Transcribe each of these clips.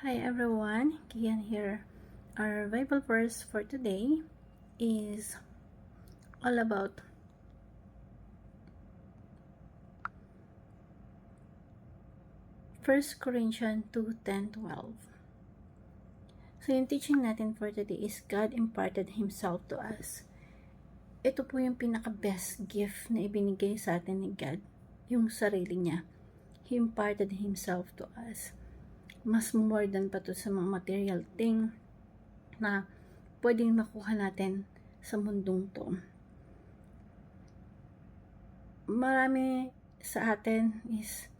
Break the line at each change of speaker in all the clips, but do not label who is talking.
Hi everyone, Kian here. Our Bible verse for today is all about First Corinthians 2:10-12. So yung teaching natin for today is God imparted Himself to us. Ito po yung pinaka-best gift na ibinigay sa atin ni God, yung sarili niya. He imparted Himself to us. Mas more than pa to sa mga material thing na pwedeng makuha natin sa mundong to. Marami sa atin is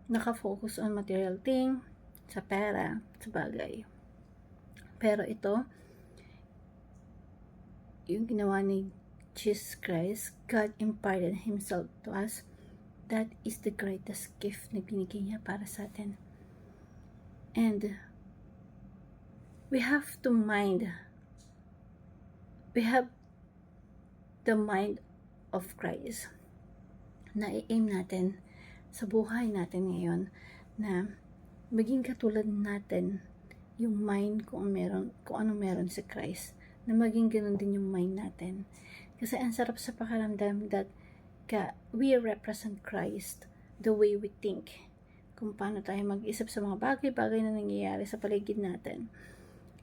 nakafocus on material thing, sa pera, sa bagay. Pero ito, yung ginawa ni Jesus Christ, God imparted Himself to us. That is the greatest gift na binigay niya para sa atin. And we have the mind of Christ na i-aim natin sa buhay natin ngayon, na maging katulad natin yung mind kung ano meron si Christ, na maging ganun din yung mind natin. Kasi ang sarap sa pakiramdam that we represent Christ the way we think, kung paano tayo mag-isip sa mga bagay-bagay na nangyayari sa paligid natin.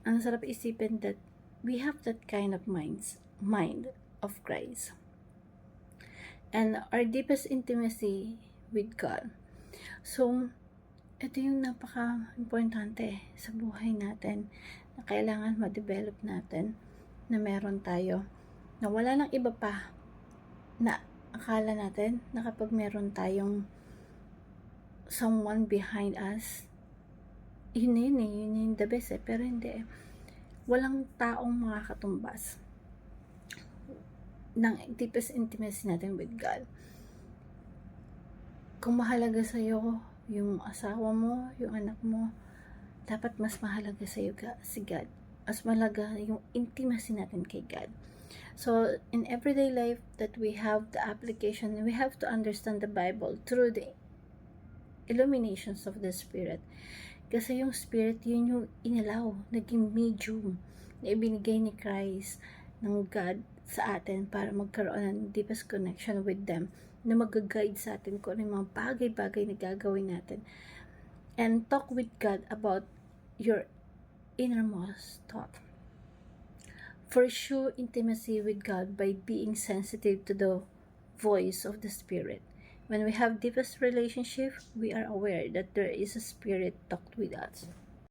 Ang sarap isipin that we have that kind of mind of Christ. And our deepest intimacy with God. So, ito yung napaka-importante sa buhay natin na kailangan ma-develop natin, na meron tayo, na wala nang iba pa, na akala natin na kapag meron tayong someone behind us, yun yung the best pero hindi. Walang taong makakatumbas ng deepest intimacy natin with God. Kung mahalaga sa'yo yung asawa mo, yung anak mo, dapat mas mahalaga sa'yo si God. Mas mahalaga yung intimacy natin kay God. So, in everyday life that we have the application, we have to understand the Bible through the illuminations of the Spirit. Kasi yung Spirit, yun yung inalaw, naging medium na ibinigay ni Christ, ng God sa atin para magkaroon ng deepest connection with them, na mag-guide sa atin kung ano yung mga bagay-bagay na gagawin natin. And talk with God about your innermost thought. Pursue intimacy with God by being sensitive to the voice of the Spirit. When we have deepest relationship, we are aware that there is a Spirit talked with us.